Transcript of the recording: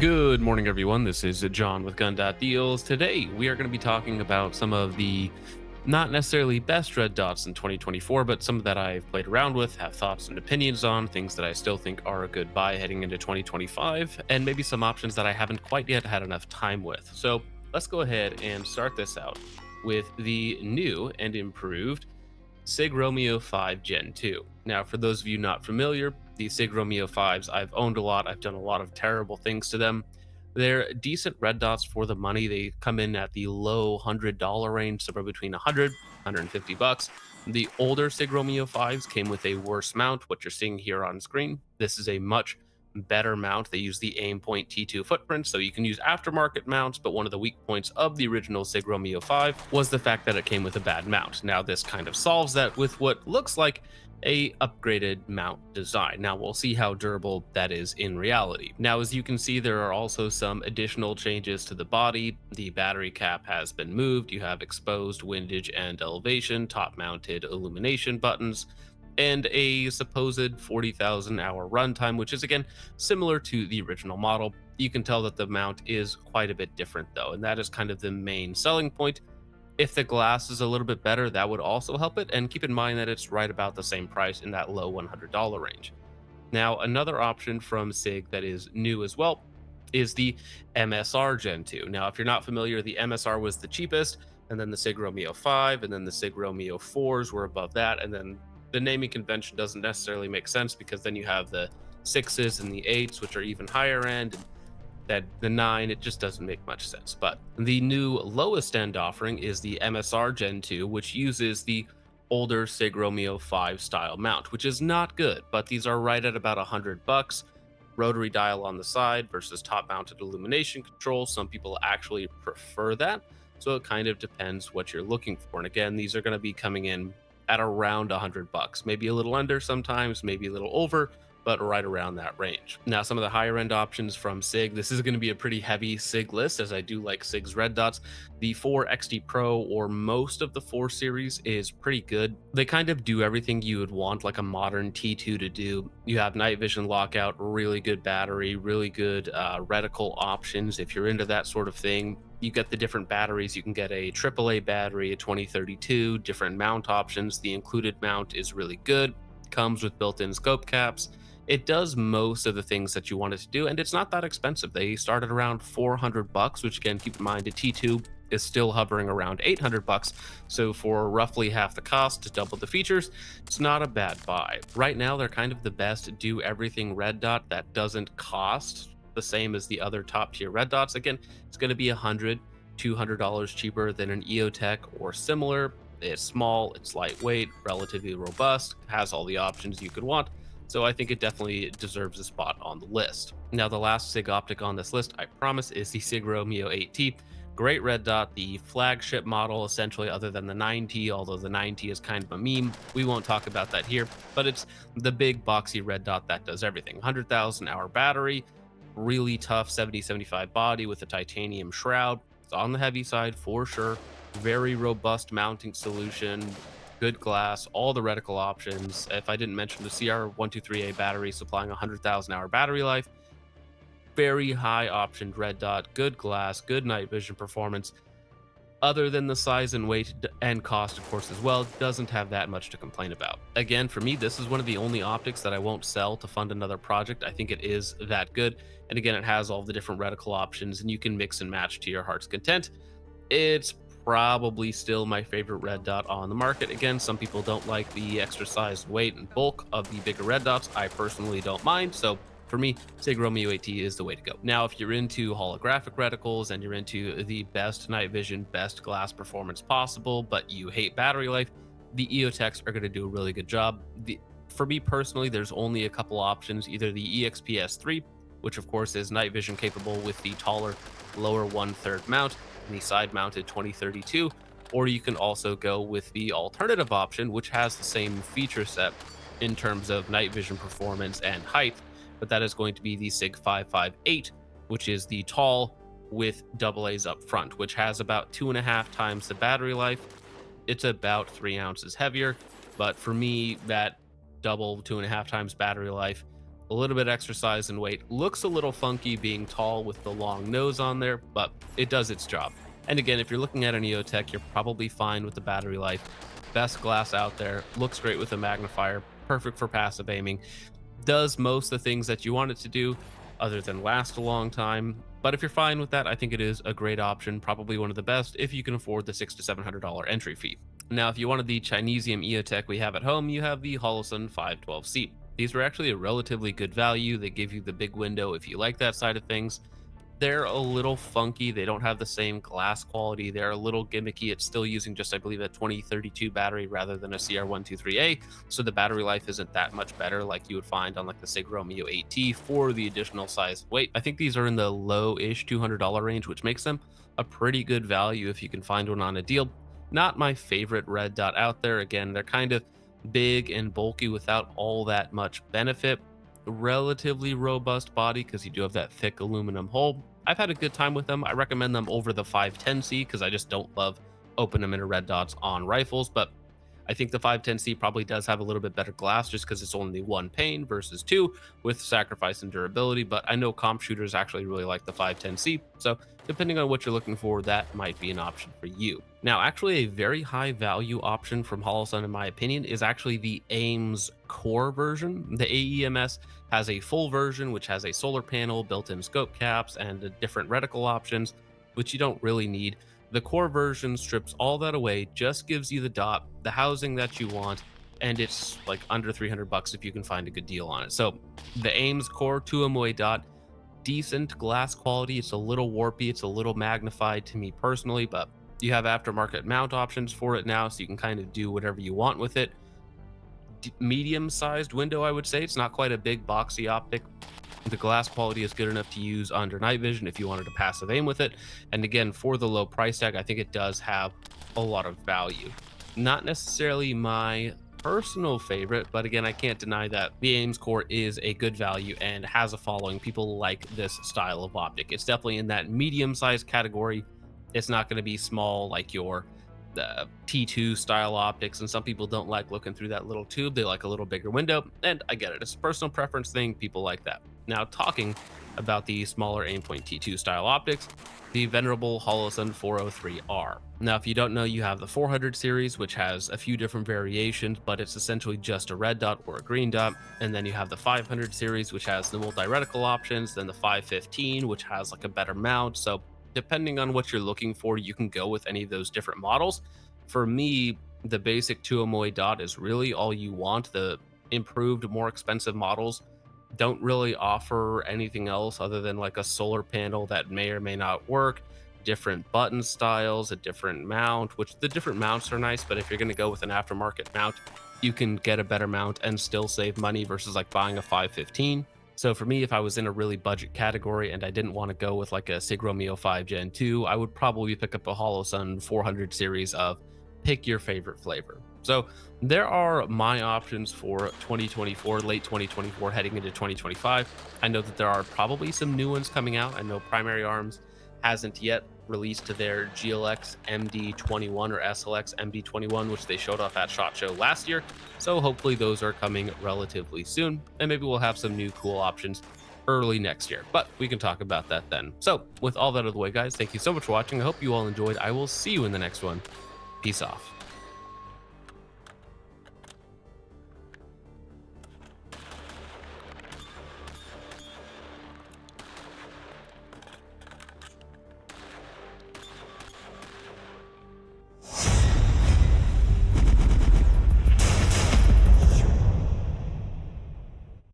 Good morning, everyone. This is John with Gun.Deals. Today, we are going to be talking about some of the not necessarily best red dots in 2024, but some that I've played around with, have thoughts and opinions on, things that I still think are a good buy heading into 2025, and maybe some options that I haven't quite yet had enough time with. So let's go ahead and start this out with the new and improved Sig Romeo 5 Gen 2. Now, for those of you not familiar, the Sig Romeo 5s I've owned a lot. I've done a lot of terrible things to them. They're decent red dots for the money. They come in at the low $100 range, somewhere between 150 bucks. The older Sig Romeo 5s came with a worse mount, what you're seeing here on screen. This is a much better mount. They use the aim point T2 footprint, so you can use aftermarket mounts, but one of the weak points of the original Sig Romeo 5 was the fact that it came with a bad mount. Now this kind of solves that with what looks like a upgraded mount design. Now we'll see how durable that is in reality. Now, as you can see, there are also some additional changes to the body. The battery cap has been moved. You have exposed windage and elevation, top mounted illumination buttons, and a supposed 40,000 hour runtime, which is again similar to the original model. You can tell that the mount is quite a bit different though, and that is kind of the main selling point. If the glass is a little bit better, that would also help it, and keep in mind that it's right about the same price in that low $100 range. Now, another option from SIG that is new as well is the MSR Gen 2. Now, if you're not familiar, the MSR was the cheapest, and then the Sig Romeo 5, and then the Sig Romeo 4s were above that, and then the naming convention doesn't necessarily make sense because then you have the 6s and the 8s, which are even higher end, and that the 9, it just doesn't make much sense. But the new lowest end offering is the MSR Gen 2, which uses the older Sig Romeo 5 style mount, which is not good, but these are right at about $100. Rotary dial on the side versus top mounted illumination control. Some people actually prefer that, so it kind of depends what you're looking for. And again, these are going to be coming in at around $100, maybe a little under sometimes, maybe a little over, but right around that range. Now, some of the higher end options from SIG, this is going to be a pretty heavy SIG list, as I do like SIG's red dots. The 4 XT Pro, or most of the 4 series, is pretty good. They kind of do everything you would want like a modern T2 to do. You have night vision lockout, really good battery, really good reticle options if you're into that sort of thing. You get the different batteries. You can get a AAA battery, a 2032, different mount options. The included mount is really good, comes with built-in scope caps. It does most of the things that you want it to do, and it's not that expensive. They started around $400, which again, keep in mind, a T2 is still hovering around $800. So for roughly half the cost to double the features, it's not a bad buy. Right now, they're kind of the best do everything red dot that doesn't cost the same as the other top tier red dots. Again, it's going to be $100, $200 cheaper than an EOTech or similar. It's small, it's lightweight, relatively robust, has all the options you could want. So I think it definitely deserves a spot on the list. Now, the last SIG optic on this list, I promise, is the Sig Romeo 8T. Great red dot, the flagship model, essentially, other than the 9T, although the 9T is kind of a meme. We won't talk about that here, but it's the big boxy red dot that does everything. 100,000 hour battery, really tough 70-75 body with a titanium shroud. It's on the heavy side for sure. Very robust mounting solution, good glass, all the reticle options. If I didn't mention the CR123A battery supplying 100,000 hour battery life, very high optioned red dot, good glass, good night vision performance. Other than the size and weight and cost, of course, as well, doesn't have that much to complain about. Again, for me, this is one of the only optics that I won't sell to fund another project. I think it is that good. And again, it has all the different reticle options, and you can mix and match to your heart's content. It's probably still my favorite red dot on the market. Again, some people don't like the extra size, weight, and bulk of the bigger red dots. I personally don't mind, so for me, Sig Romeo 8T is the way to go. Now, if you're into holographic reticles and you're into the best night vision, best glass performance possible, but you hate battery life, the EOTechs are going to do a really good job. For me personally, there's only a couple options, either the EXPS3, which of course is night vision capable with the taller, lower 1/3 mount, and the side mounted 2032, or you can also go with the alternative option, which has the same feature set in terms of night vision performance and height, but that is going to be the SIG 558, which is the tall with AA's up front, which has about 2.5 times the battery life. It's about 3 ounces heavier, but for me, that double 2.5 times battery life a little bit extra size and weight. Looks a little funky being tall with the long nose on there, but it does its job. And again, if you're looking at an EOTech, you're probably fine with the battery life. Best glass out there, looks great with a magnifier, perfect for passive aiming, does most of the things that you want it to do other than last a long time. But if you're fine with that, I think it is a great option, probably one of the best if you can afford the $600 to $700 entry fee. Now, if you wanted the Chinesium EOTech we have at home, you have the Holosun 512C. These were actually a relatively good value. They give you the big window if you like that side of things. They're a little funky. They don't have the same glass quality. They're a little gimmicky. It's still using just, I believe, a 2032 battery rather than a CR123A. So the battery life isn't that much better like you would find on like the Sig Romeo 8T for the additional size weight. I think these are in the low-ish $200 range, which makes them a pretty good value if you can find one on a deal. Not my favorite red dot out there. Again, they're kind of big and bulky without all that much benefit. Relatively robust body because you do have that thick aluminum hull. I've had a good time with them. I recommend them over the 510C because I just don't love open emitter red dots on rifles, but I think the 510C probably does have a little bit better glass just because it's only one pane versus two with sacrifice and durability. But I know comp shooters actually really like the 510C. So depending on what you're looking for, that might be an option for you. Now, actually a very high value option from Holosun, in my opinion, is actually the AEM's Core version. The AEMS has a full version, which has a solar panel, built-in scope caps, and different reticle options, which you don't really need. The Core version strips all that away, just gives you the dot, the housing that you want, and it's like under 300 bucks if you can find a good deal on it. So the AEM's Core 2MOA dot, decent glass quality. It's a little warpy, it's a little magnified to me personally, but you have aftermarket mount options for it now, so you can kind of do whatever you want with it. Medium-sized window, I would say. It's not quite a big boxy optic. The glass quality is good enough to use under night vision if you wanted to passive aim with it. And again, for the low price tag, I think it does have a lot of value. Not necessarily my personal favorite, but again, I can't deny that the AEM's Core is a good value and has a following. People like this style of optic. It's definitely in that medium-sized category. It's not going to be small like your T2 style optics, and some people don't like looking through that little tube. They like a little bigger window, and I get it. It's a personal preference thing. People like that. Now, talking about the smaller aimpoint T2 style optics, the venerable Holosun 403R. Now, if you don't know, you have the 400 series, which has a few different variations, but it's essentially just a red dot or a green dot. And then you have the 500 series, which has the multi-reticle options, then the 515, which has like a better mount. So depending on what you're looking for, you can go with any of those different models. For me, the basic 2MOA dot is really all you want. The improved, more expensive models don't really offer anything else other than like a solar panel that may or may not work, different button styles, a different mount, which the different mounts are nice, but if you're going to go with an aftermarket mount, you can get a better mount and still save money versus like buying a 515. So for me, if I was in a really budget category and I didn't want to go with like a Sig Romeo 5 Gen 2, I would probably pick up a Holosun 400 series of pick your favorite flavor. So there are my options for 2024, late 2024, heading into 2025. I know that there are probably some new ones coming out. I know Primary Arms hasn't yet released to their GLX MD21 or SLX MD21, which they showed off at SHOT Show last year. So hopefully those are coming relatively soon, and maybe we'll have some new cool options early next year, but we can talk about that then. So with all that out of the way, guys, thank you so much for watching. I hope you all enjoyed. I will see you in the next one. Peace off.